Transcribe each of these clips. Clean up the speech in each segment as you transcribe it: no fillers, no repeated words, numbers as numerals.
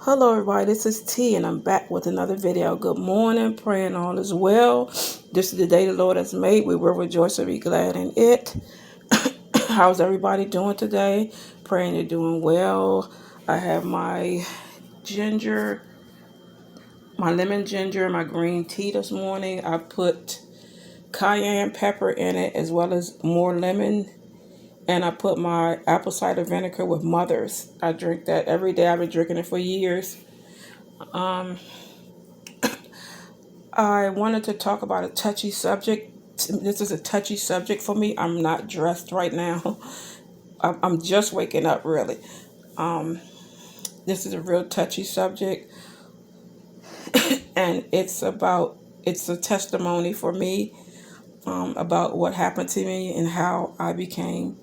Hello everybody, this is T and I'm back with another video. Good morning, praying all is well. This is the day the Lord has made. We will rejoice and be glad in it. How's everybody doing today? Praying you're doing well. I have my ginger, my lemon ginger, and my green tea this morning. I put cayenne pepper in it as well as more lemon. And I put my apple cider vinegar with Mother's. I drink that every day. I've been drinking it for years. I wanted to talk about a touchy subject. This is a touchy subject for me. I'm not dressed right now. I'm just waking up, really. This is a real touchy subject, and it's a testimony for me about what happened to me and how I became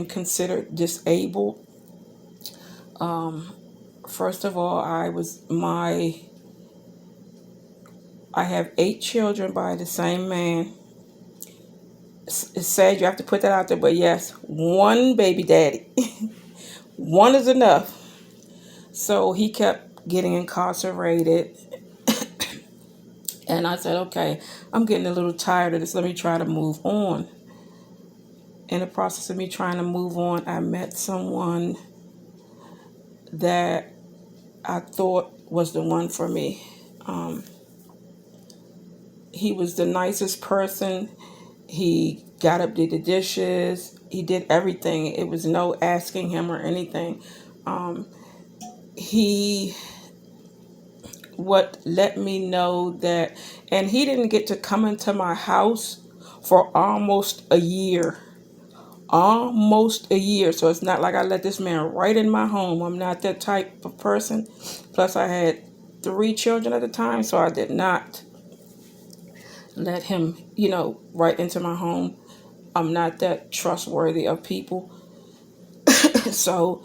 considered disabled. First of all, I have 8 children by the same man. It's sad you have to put that out there, but yes, one baby daddy. One is enough. So he kept getting incarcerated. And I said, okay, I'm getting a little tired of this. Let me try to move on. In the process of me trying to move on, I met someone that I thought was the one for me. He was the nicest person. He got up, did the dishes. He did everything. It was no asking him or anything. He what let me know that, and he didn't get to come into my house for almost a year. So it's not like I let this man right in my home. I'm not that type of person. Plus I had 3 children at the time, so I did not let him right into my home. I'm not that trustworthy of people. So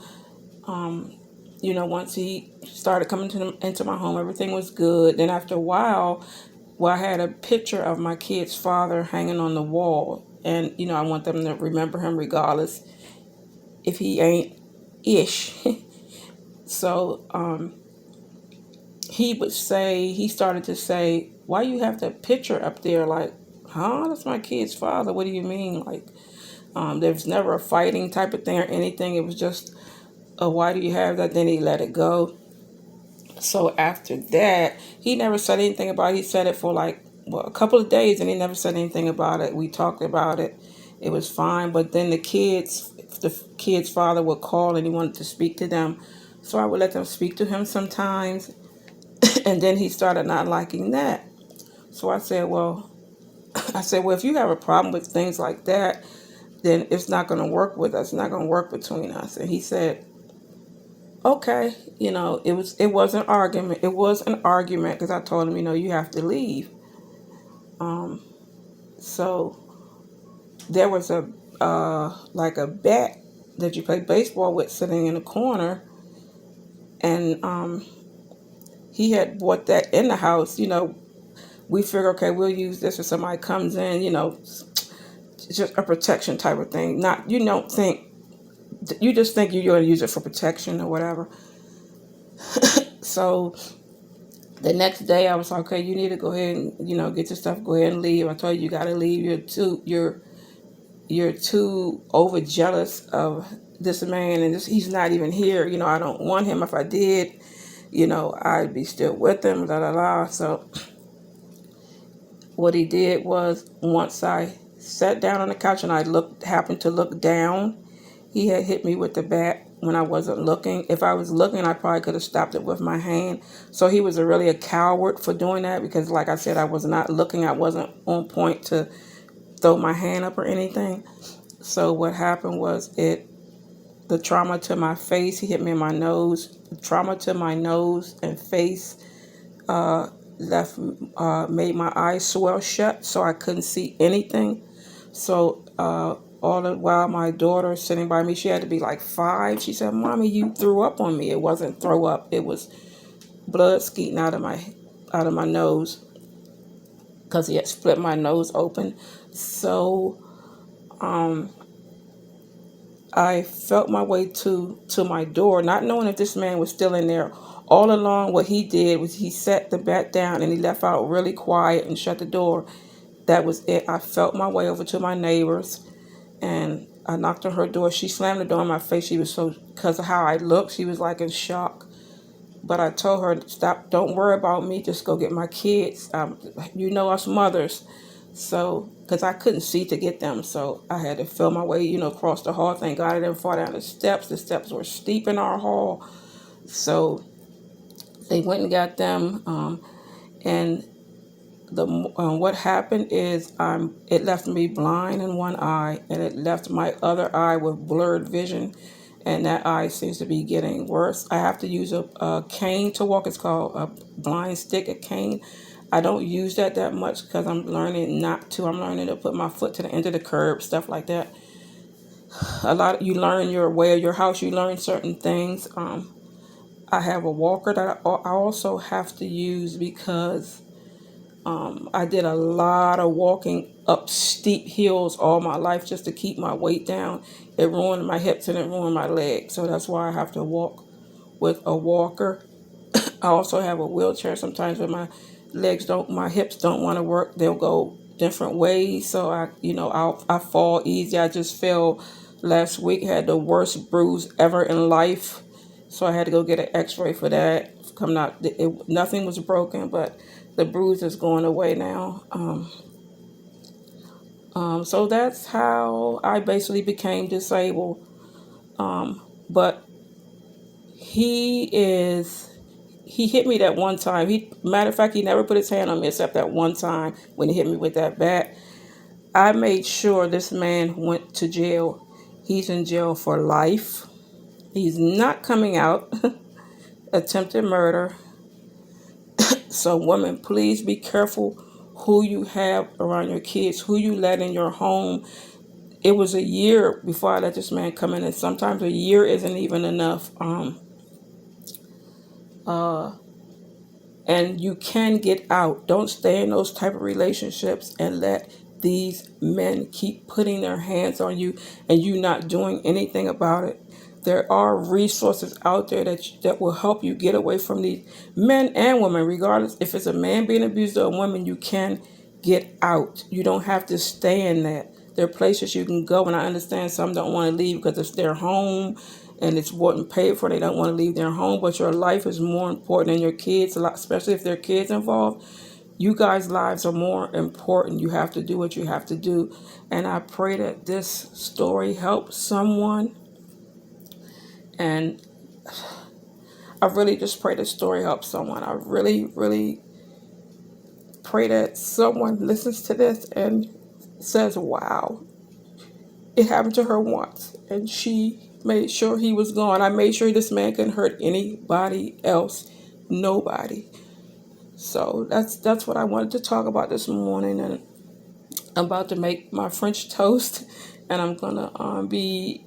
once he started coming into my home, everything was good. Then after a while, I had a picture of my kid's father hanging on the wall. And, I want them to remember him regardless if he ain't ish. So he started to say, why you have that picture up there? Like, huh? That's my kid's father. What do you mean? Like, there's never a fighting type of thing or anything. It was just, why do you have that? Then he let it go. So after that, he never said anything about it. He said it for like a couple of days, and he never said anything about it. We talked about it. It was fine. But then the kid's father would call, and he wanted to speak to them. So I would let them speak to him sometimes. And then he started not liking that. So I said, well, if you have a problem with things like that, then it's not going to work with us. It's not going to work between us. And he said, okay, it was an argument. It was an argument because I told him, you have to leave. So there was a like a bat that you play baseball with sitting in the corner, and he had bought that in the house. We figure, okay, we'll use this if somebody comes in. It's just a protection type of thing. Not you just think you're going to use it for protection or whatever. So the next day I was like, okay, you need to go ahead and, get your stuff, go ahead and leave. I told you got to leave. You're too overjealous of this man, and he's not even here. I don't want him. If I did, I'd be still with him, la la la. So what he did was, once I sat down on the couch and happened to look down, he had hit me with the bat when I wasn't looking. If I was looking, I probably could have stopped it with my hand. So he was really a coward for doing that because, like I said, I was not looking. I wasn't on point to throw my hand up or anything. So what happened was the trauma to my face, he hit me in my nose. The trauma to my nose and face made my eyes swell shut so I couldn't see anything. So all the while my daughter sitting by me, she had to be like 5. She said, "Mommy, you threw up on me." It wasn't throw up. It was blood skeeting out of my nose because he had split my nose open. So I felt my way to my door, not knowing if this man was still in there. All along, what he did was he set the bat down and he left out really quiet and shut the door. That was it. I felt my way over to my neighbor's and I knocked on her door. She slammed the door in my face. She was so, because of how I looked, she was like in shock. But I told her, stop, don't worry about me. Just go get my kids. You know us mothers. So, because I couldn't see to get them. So I had to feel my way, across the hall. Thank God I didn't fall down the steps. The steps were steep in our hall. So they went and got them. And the what happened is it left me blind in one eye and it left my other eye with blurred vision, and that eye seems to be getting worse. I have to use a cane to walk. It's called a blind stick, a cane. I don't use that much because I'm learning not to. I'm learning to put my foot to the end of the curb, stuff like that. A lot you learn your way of your house. You learn certain things. I have a walker that I also have to use because I did a lot of walking up steep hills all my life just to keep my weight down. It ruined my hips and it ruined my legs. So that's why I have to walk with a walker. I also have a wheelchair sometimes when my hips don't want to work. They'll go different ways. So I fall easy. I just fell last week, had the worst bruise ever in life. So I had to go get an x-ray for that. Coming out, nothing was broken, but the bruise is going away now. So that's how I basically became disabled. But he is he hit me that one time. Matter of fact, he never put his hand on me except that one time when he hit me with that bat. I made sure this man went to jail. He's in jail for life. He's not coming out. Attempted murder. So, women, please be careful who you have around your kids, who you let in your home. It was a year before I let this man come in, and sometimes a year isn't even enough. And you can get out. Don't stay in those type of relationships and let these men keep putting their hands on you and you not doing anything about it. There are resources out there that will help you get away from these men and women, regardless if it's a man being abused or a woman. You can get out. You don't have to stay in that. There are places you can go, and I understand some don't want to leave because it's their home and it's what and paid for. They don't want to leave their home, but your life is more important than your kids, a lot, especially if there are kids involved. You guys' lives are more important. You have to do what you have to do. And I pray that this story helps someone. And I really just pray this story helps someone. I really, really pray that someone listens to this and says, wow, it happened to her once. And she made sure he was gone. I made sure this man couldn't hurt anybody else. Nobody. So that's what I wanted to talk about this morning. And I'm about to make my French toast. And I'm going to be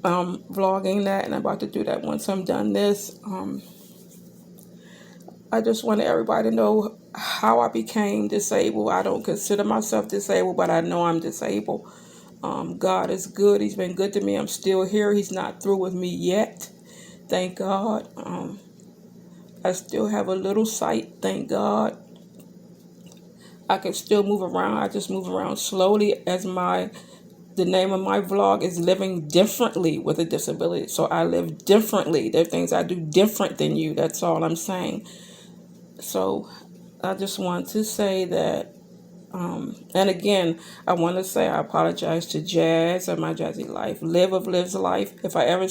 vlogging that. And I'm about to do that once I'm done this. I just wanted everybody to know how I became disabled. I don't consider myself disabled, but I know I'm disabled. God is good. He's been good to me. I'm still here. He's not through with me yet. Thank God. I still have a little sight. Thank God. I can still move around. I just move around slowly as the name of my vlog is Living Differently with a Disability. So I live differently. There are things I do different than you. That's all I'm saying. So I just want to say that, and again, I want to say I apologize to Jazz of My Jazzy Life, Live of Liv's Life. If I ever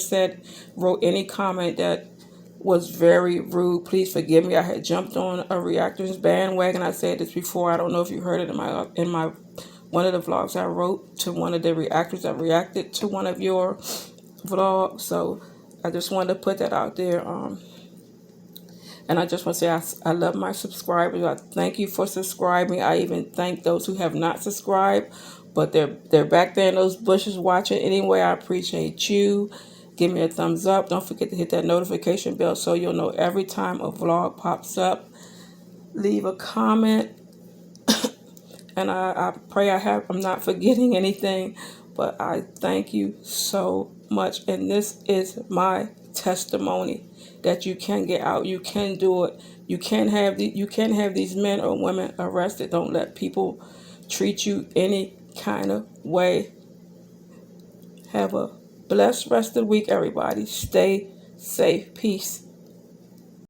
wrote any comment that was very rude, please forgive me. I had jumped on a reactors bandwagon. I said this before. I don't know if you heard it in my one of the vlogs I wrote to one of the reactors that reacted to one of your vlogs. So I just wanted to put that out there. And I just want to say I love my subscribers. I thank you for subscribing. I even thank those who have not subscribed, but they're back there in those bushes watching anyway. I appreciate you. Give me a thumbs up. Don't forget to hit that notification bell so you'll know every time a vlog pops up. Leave a comment. And I pray I'm not forgetting anything. But I thank you so much. And this is my testimony that you can get out. You can do it. You can have these men or women arrested. Don't let people treat you any kind of way. Have a blessed rest of the week, everybody. Stay safe. Peace.